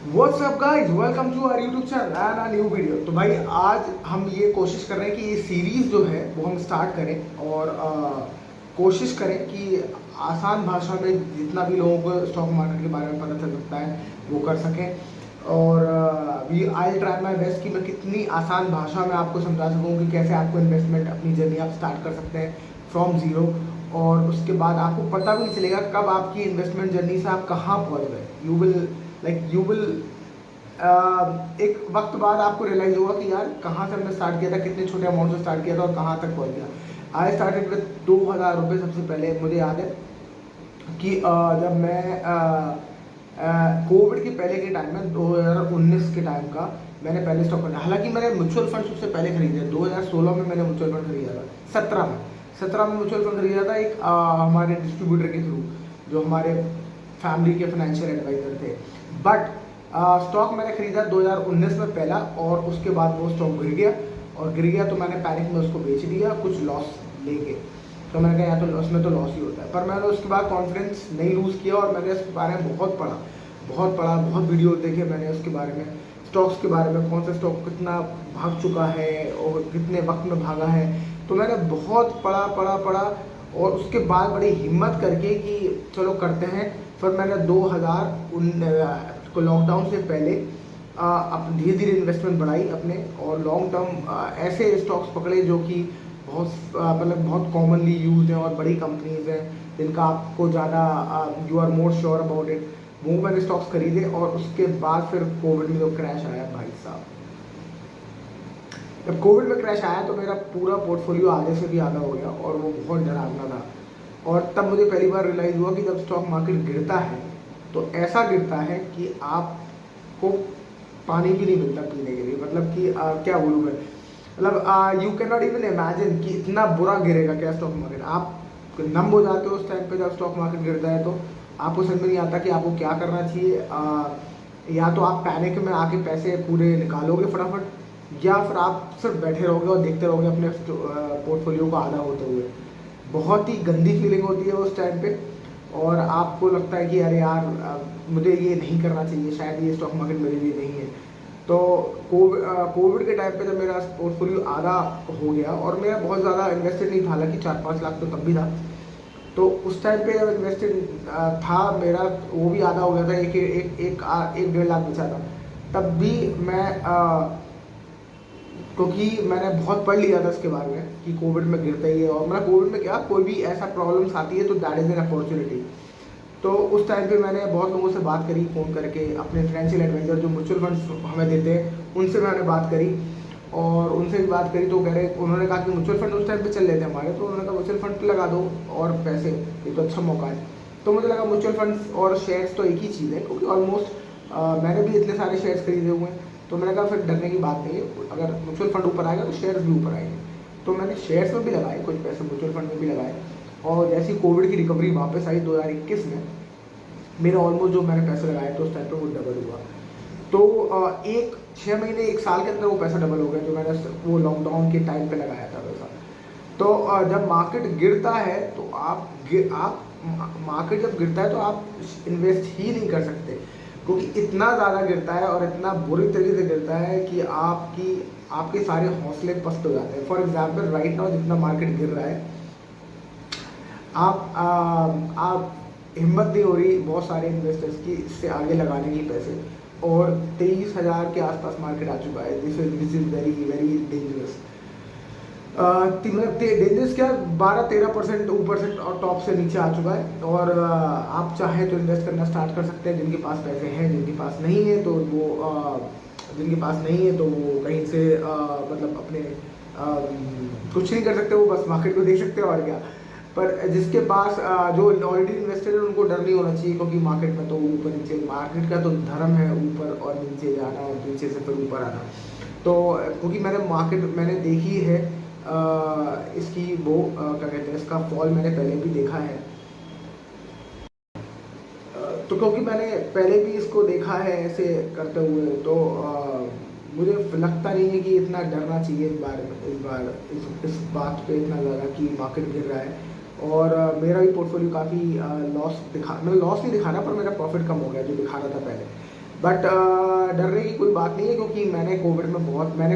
What's up guys, welcome to our YouTube channel and a new video. तो भाई आज हम ये कोशिश कर रहे हैं कि ये सीरीज़ जो है वो हम स्टार्ट करें और कोशिश करें कि आसान भाषा में जितना भी लोगों को स्टॉक मार्केट के बारे में पता चल सकता है वो कर सकें। और we I try my best कि मैं कितनी आसान भाषा में आपको समझा सकूँ कि कैसे आपको इन्वेस्टमेंट अपनी जर्नी आप स्टार्ट कर सकते हैं फ्रॉम ज़ीरो। और उसके बाद आपको पता भी नहीं चलेगा कब आपकी इन्वेस्टमेंट जर्नी से आप कहाँ पहुँच गए। यू विल एक वक्त बाद आपको रियलाइज होगा कि यार कहाँ से हमने स्टार्ट किया था, कितने छोटे अमाउंट से स्टार्ट किया था और कहाँ तक पहुँच गया। आई स्टार्टेड विद 2000 रुपये। सबसे पहले मुझे याद है कि जब मैं कोविड के पहले के टाइम में 2019 के टाइम का मैंने पहले स्टॉक खरीदा। हालांकि मैंने म्यूचुअल फंड सबसे पहले खरीदे 2016 में। मैंने म्यूचुअल फंड खरीदा था 17 में म्यूचुअल फंड खरीदा था एक हमारे डिस्ट्रीब्यूटर के थ्रू, जो हमारे फैमिली के फाइनेंशियल एडवाइजर थे। बट स्टॉक मैंने खरीदा 2019 में पहला, और उसके बाद वो स्टॉक गिर गया तो मैंने पैनिक में उसको बेच दिया कुछ लॉस लेके। तो मैंने कहा या तो उसमें तो लॉस ही होता है, पर मैंने उसके बाद कॉन्फिडेंस नहीं लूज़ किया और मैंने उसके बारे में बहुत वीडियो देखे मैंने उसके बारे में, स्टॉक्स के बारे में, कौन सा स्टॉक कितना भाग चुका है और कितने वक्त में भागा है। तो मैंने बहुत पढ़ा और उसके बाद बड़ी हिम्मत करके कि चलो करते हैं। फिर मैंने 2019 को लॉकडाउन से पहले अब धीरे धीरे इन्वेस्टमेंट बढ़ाई अपने, और लॉन्ग टर्म ऐसे स्टॉक्स पकड़े जो कि बहुत कॉमनली यूज हैं और बड़ी कंपनीज हैं जिनका आपको ज़्यादा you are more sure about it, वो मैंने स्टॉक्स खरीदे। और उसके बाद फिर कोविड में जो क्रैश आया भाई साहब, जब कोविड में क्रैश आया तो मेरा पूरा पोर्टफोलियो आधे से भी आधा हो गया और वो बहुत डरावना था। और तब मुझे पहली बार रियलाइज़ हुआ कि जब स्टॉक मार्केट गिरता है तो ऐसा गिरता है कि आपको पानी भी नहीं मिलता पीने के लिए। मतलब कि क्या बोलूँ मैं, मतलब you can not even imagine कि इतना बुरा गिरेगा क्या स्टॉक मार्केट। आप नम हो जाते हो उस टाइम पे जब स्टॉक मार्केट गिरता है। तो आपको समझ में नहीं आता कि आपको क्या करना चाहिए। या तो आप पैनिक में आके पैसे पूरे निकालोगे फटाफट, या फिर आप सिर्फ बैठे रहोगे और देखते रहोगे अपने पोर्टफोलियो को आधा होते हुए। बहुत ही गंदी फीलिंग होती है उस टाइम पे, और आपको लगता है कि अरे यार मुझे ये नहीं करना चाहिए, शायद ये स्टॉक मार्केट मेरे लिए नहीं है। तो कोविड के टाइम पे जब मेरा पोर्टफोलियो आधा हो गया और मेरा बहुत ज़्यादा इन्वेस्टेड नहीं था, हालांकि 4-5 लाख तो तब भी था। तो उस टाइम पे जब इन्वेस्टेड था मेरा, वो भी आधा हो गया था, एक 1.5 लाख बचा था। तब भी मैं क्योंकि मैंने बहुत पढ़ लिया था इसके बारे में कि कोविड में गिरता ही है, और मतलब कोविड में क्या, कोई भी ऐसा प्रॉब्लम्स आती है तो दैट इज़ एन अपॉर्चुनिटी। तो उस टाइम पे मैंने बहुत लोगों से बात करी फ़ोन करके, अपने फाइनेंशियल एडवाइज़र जो म्यूचुअल फंड्स हमें देते हैं उनसे मैंने बात करी। और उनसे भी बात करी तो कह रहे, उन्होंने कहा कि म्यूचुअल फंड उस टाइम पे चल रहे थे हमारे, तो उन्होंने कहा म्यूचुअल फंड पे लगा दो और पैसे, ये तो अच्छा मौका है। तो मुझे लगा म्यूचुअल फंड्स और शेयर्स तो एक ही चीज़ है, क्योंकि ऑलमोस्ट मैंने भी इतने सारे शेयर्स खरीदे हुए हैं। तो मैंने कहा फिर डरने की बात नहीं है, अगर म्यूचुअल फंड ऊपर आएगा तो शेयर्स भी ऊपर आएंगे। तो मैंने शेयर्स में भी लगाए कुछ पैसे, म्यूचुअल फंड में भी लगाए। और जैसी कोविड की रिकवरी वापस आई 2021 में, मेरा ऑलमोस्ट जो मैंने पैसे लगाए थे उस टाइम पे वो डबल हुआ। तो 6 महीने 1 साल के अंदर वो पैसा डबल हो गया जो मैंने वो लॉकडाउन के टाइम पे लगाया था पैसा। तो जब मार्केट गिरता है तो आप मार्केट जब गिरता है तो आप इन्वेस्ट ही नहीं कर सकते, क्योंकि इतना ज़्यादा गिरता है और इतना बुरी तरीके से गिरता है कि आपके सारे हौसले पस्त हो जाते हैं। फॉर एग्जाम्पल राइट नाउ जितना मार्केट गिर रहा है, आप हिम्मत नहीं हो रही बहुत सारे इन्वेस्टर्स की इससे आगे लगाने की पैसे, और 23,000 के आसपास मार्केट आ चुका है। This is very very dangerous. मतलब डेंजरस क्या, 12-13% ऊपर से और टॉप से नीचे आ चुका है। और आप चाहें तो इन्वेस्ट करना स्टार्ट कर सकते हैं, जिनके पास पैसे हैं, जिनके पास नहीं है तो वो कहीं से मतलब अपने कुछ नहीं कर सकते, वो बस मार्केट को देख सकते हैं और क्या। पर जिसके पास जो ऑलरेडी इन्वेस्टेड है उनको डर नहीं होना चाहिए, क्योंकि मार्केट में तो ऊपर नीचे, मार्केट का तो धर्म है ऊपर और नीचे जाना और नीचे से फिर ऊपर आना। तो क्योंकि मैंने देखी है इसकी वो क्या कहते हैं, इसका फॉल मैंने पहले भी देखा है। तो क्योंकि मैंने पहले भी इसको देखा है ऐसे करते हुए, तो मुझे लगता नहीं है कि इतना डरना चाहिए इस बात पे इतना ज़्यादा कि मार्केट गिर रहा है। और मेरा भी पोर्टफोलियो काफ़ी मतलब लॉस नहीं दिखाना, पर मेरा प्रॉफिट कम हो गया जो दिखा रहा था पहले। बट डरने की कोई बात नहीं है, क्योंकि मैंने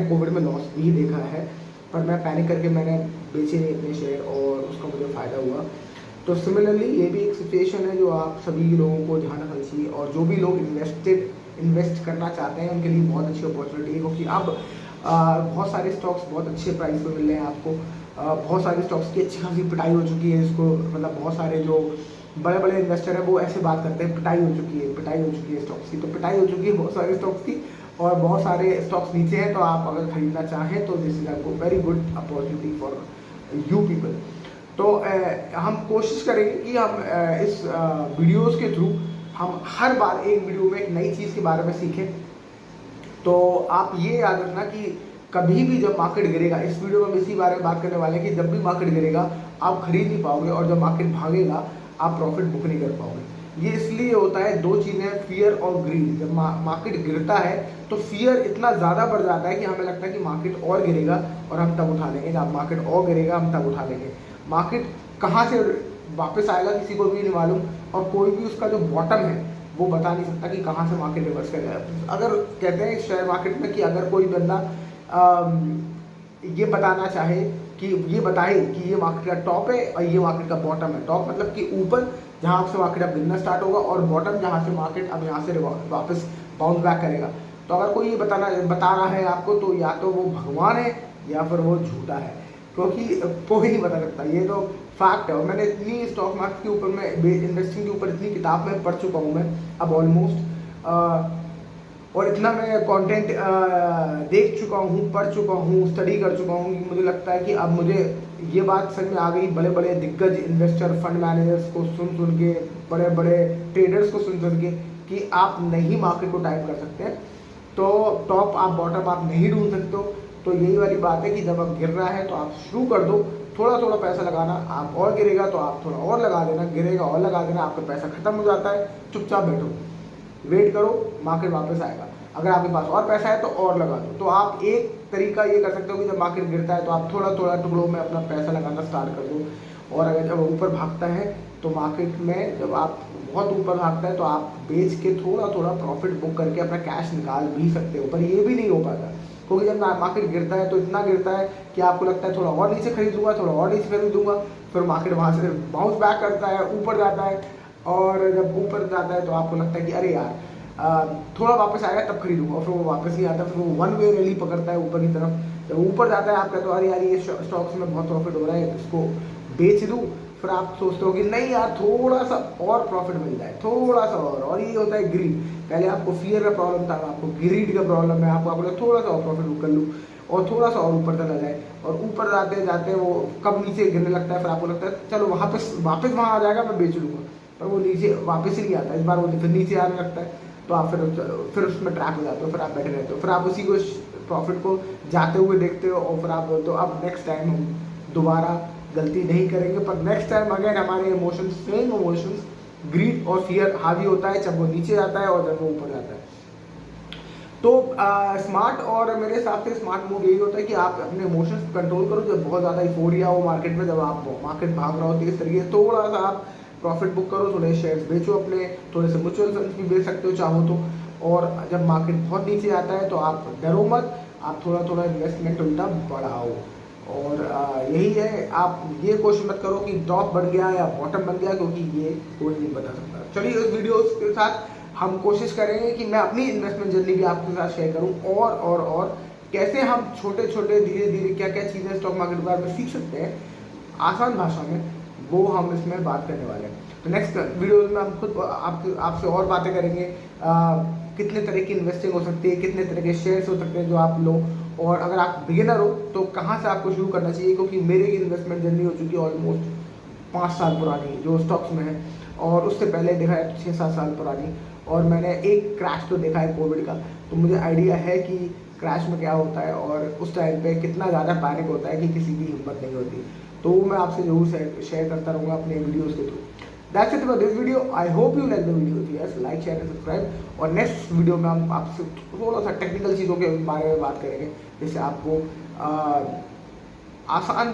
कोविड में लॉस भी देखा है, पर मैं पैनिक करके मैंने बेचे नहीं अपने शेयर और उसका मुझे फ़ायदा हुआ। तो सिमिलरली ये भी एक सिचुएशन है जो आप सभी लोगों को ध्यान रखना चाहिए, और जो भी लोग इन्वेस्ट करना चाहते हैं उनके लिए बहुत अच्छी अपॉर्चुनिटी है, क्योंकि अब बहुत सारे स्टॉक्स बहुत अच्छे प्राइस पे मिल रहे हैं आपको। बहुत सारे स्टॉक्स की अच्छी खासी पिटाई हो चुकी है, इसको मतलब बहुत सारे जो बड़े बड़े इन्वेस्टर हैं वो ऐसे बात करते हैं पिटाई हो चुकी है स्टॉक्स की। तो पिटाई हो चुकी है बहुत सारे स्टॉक्स की, और बहुत सारे स्टॉक्स नीचे हैं, तो आप अगर खरीदना चाहें तो this is a very good opportunity for you people. तो हम कोशिश करेंगे कि हम इस वीडियोस के थ्रू हम हर बार एक वीडियो में एक नई चीज़ के बारे में सीखें। तो आप ये याद रखना कि कभी भी जब मार्केट गिरेगा, इस वीडियो में हम इसी बारे में बात करने वाले हैं कि जब भी मार्केट गिरेगा आप खरीद नहीं पाओगे, और जब मार्केट भागेगा आप प्रॉफिट बुक नहीं कर पाओगे। ये इसलिए होता है, दो चीज़ें, फियर और ग्रीड। जब मार्केट गिरता है तो फियर इतना ज़्यादा बढ़ जाता है कि हमें लगता है कि मार्केट और गिरेगा और हम तब उठा लेंगे, जब मार्केट और गिरेगा हम तब उठा लेंगे। मार्केट कहाँ से वापस आएगा किसी को भी नहीं मालूम, और कोई भी उसका जो बॉटम है वो बता नहीं सकता कि कहाँ से मार्केट रिवर्स करेगा। अगर कहते हैं शेयर मार्केट में कि अगर कोई बंदा ये बताना चाहे कि ये बताए कि ये मार्केट का टॉप है और ये मार्केट का बॉटम है। टॉप मतलब कि ऊपर जहाँ से मार्केट अब गिरना स्टार्ट होगा, और बॉटम जहाँ से मार्केट अब यहाँ से वापस बाउंस बैक करेगा। तो अगर कोई ये बता रहा है आपको, तो या तो वो भगवान है या फिर वो झूठा है, क्योंकि कोई नहीं बता सकता। ये तो फैक्ट है। और मैंने इतनी स्टॉक मार्केट के ऊपर में, इन्वेस्टिंग के ऊपर इतनी किताब में पढ़ चुका हूँ मैं अब ऑलमोस्ट, और इतना मैं कंटेंट देख चुका हूँ, पढ़ चुका हूँ, स्टडी कर चुका हूँ कि मुझे लगता है कि अब मुझे ये बात समझ में आ गई, बड़े बड़े दिग्गज इन्वेस्टर, फंड मैनेजर्स को सुन के, बड़े बड़े ट्रेडर्स को सुन के, कि आप नहीं मार्केट को टाइम कर सकते हैं। तो टॉप आप बॉटम आप नहीं ढूंढ सकते हो। तो यही वाली बात है कि जब अब गिर रहा है तो आप शुरू कर दो थोड़ा थोड़ा पैसा लगाना। आप और गिरेगा तो आप थोड़ा और लगा देना, गिरेगा और लगा देना, आपका पैसा खत्म हो जाता है। चुपचाप बैठो, वेट करो, मार्केट वापस आएगा। अगर आपके पास और पैसा है तो और लगा दो। तो आप एक तरीका ये कर सकते हो कि जब मार्केट गिरता है तो आप थोड़ा थोड़ा टुकड़ों में अपना पैसा लगाना स्टार्ट कर दो। और अगर जब ऊपर भागता है तो मार्केट में जब आप बहुत ऊपर भागता है तो आप बेच के थोड़ा थोड़ा प्रॉफिट बुक करके अपना कैश निकाल भी सकते हो। पर ये भी नहीं हो पाता, क्योंकि जब मार्केट गिरता है तो इतना गिरता है कि आपको लगता है थोड़ा और नीचे खरीद लूँगा, थोड़ा और नीचे खरीद लूँगा, फिर मार्केट वहाँ से बाउंस बैक करता है, ऊपर जाता है। और जब ऊपर जाता है तो आपको लगता है कि अरे यार थोड़ा वापस आएगा तब खरीदूंगा, और फिर वो वापस नहीं आता, फिर वो वन वे रैली पकड़ता है ऊपर की तरफ। जब ऊपर जाता है आप कहते हो अरे यार ये स्टॉक्स में बहुत प्रॉफिट हो रहा है, इसको बेच दूँ। फिर आप सोचते हो कि नहीं यार थोड़ा सा और प्रॉफिट मिल जाए, थोड़ा सा और ये होता है ग्रीड। पहले आपको फियर का प्रॉब्लम था, आपको ग्रीड का प्रॉब्लम है, आपको थोड़ा सा और प्रॉफिट बुक कर लूँ और थोड़ा सा और ऊपर चला जाए। और ऊपर जाते जाते वो कब नीचे गिरने लगता है, फिर आपको लगता है चलो वापस वहाँ आ जाएगा, मैं बेच लूँगा, पर वो नीचे वापस ही नहीं आता। इस बार वो फिर नीचे आने लगता है, तो आप फिर उसमें ट्रैक हो जाते हो, फिर आप बैठे रहते हो, फिर आप उसी को प्रॉफिट को जाते हुए देखते हो, और फिर आप बोलते हो अब नेक्स्ट टाइम हम दोबारा गलती नहीं करेंगे। पर नेक्स्ट टाइम अगेन हमारे इमोशंस, सेम इमोशंस, ग्रीड और फियर हावी होता है जब वो नीचे जाता है और जब वो ऊपर जाता है। तो स्मार्ट, और मेरे हिसाब से स्मार्ट मूव यही होता है कि आप अपने इमोशंस कंट्रोल करो। जब बहुत ज़्यादा इफोरिया हो मार्केट में, जब आप मार्केट भाग रहा हो तेज तरीके से, थोड़ा सा आप प्रॉफिट बुक करो, थोड़े शेयर्स बेचो अपने, थोड़े से म्यूचुअल फंड्स भी बेच सकते हो चाहो तो। और जब मार्केट बहुत नीचे आता है तो आप डरो मत, आप थोड़ा थोड़ा इन्वेस्टमेंट उल्टा बढ़ाओ। और यही है, आप ये कोशिश मत करो कि टॉप बन गया या बॉटम बन गया, क्योंकि ये कोई नहीं बता सकता। चलिए इस वीडियो के साथ हम कोशिश करेंगे कि मैं अपनी इन्वेस्टमेंट जर्नी भी आपके साथ शेयर करूं, और कैसे हम छोटे छोटे धीरे धीरे क्या क्या चीज़ें स्टॉक मार्केट के बारे में सीख सकते हैं आसान भाषा में, वो हम इसमें बात करने वाले हैं। तो नेक्स्ट वीडियो में हम खुद आपसे और बातें करेंगे, कितने तरह की इन्वेस्टिंग हो सकती है, कितने तरह के शेयर्स हो सकते हैं जो आप लो, और अगर आप बिगिनर हो तो कहाँ से आपको शुरू करना चाहिए। क्योंकि मेरी इन्वेस्टमेंट जर्नी हो चुकी है ऑलमोस्ट 5 साल पुरानी जो स्टॉक्स में है, और उससे पहले देखा है 6-7 साल पुरानी, और मैंने एक क्रैश तो देखा है कोविड का, तो मुझे आइडिया है कि क्रैश में क्या होता है और उस टाइम पे कितना ज़्यादा पैनिक होता है कि किसी की हिम्मत नहीं होती। तो वो मैं आपसे जरूर शेयर करता रहूँगा अपने वीडियोज़ के through. That's it for this video. I hope you like the video. If yes, like, share and subscribe. और नेक्स्ट वीडियो में हम आपसे थोड़ा सा टेक्निकल चीज़ों के बारे में बात करेंगे, जिससे आपको आसान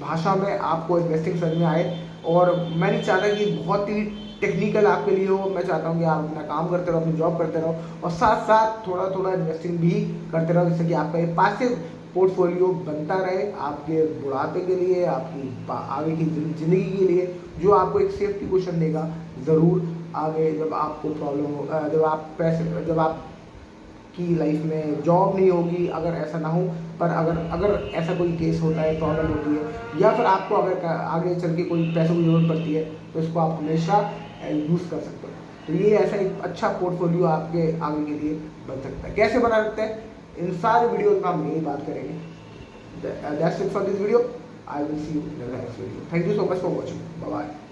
भाषा में आपको इन्वेस्टिंग समझ में आए। और मैं नहीं चाहता कि बहुत ही टेक्निकल आपके लिए हो। मैं चाहता हूँ कि आप अपना काम करते रहो, अपनी जॉब करते रहो और साथ साथ थोड़ा थोड़ा इन्वेस्टिंग भी करते रहो, जिससे कि आपका ये पासिव पोर्टफोलियो बनता रहे आपके बुढ़ापे के लिए, आपकी आगे की ज़िंदगी के लिए, जो आपको एक सेफ्टी क्वेश्चन देगा ज़रूर आगे जब आपको प्रॉब्लम हो, जब आप की लाइफ में जॉब नहीं होगी, अगर ऐसा ना हो, पर अगर ऐसा कोई केस होता है, प्रॉब्लम होती है, या फिर आपको अगर आगे चल के कोई पैसों की ज़रूरत पड़ती है, तो इसको आप हमेशा यूज़ कर सकते हो। तो ये ऐसा एक अच्छा पोर्टफोलियो आपके आगे के लिए बन सकता है। कैसे बना सकते हैं, इन सारे वीडियोज़ में हम यही बात करेंगे। That's it for this video. I will see you in the next video. Thank you so much for watching. Bye bye.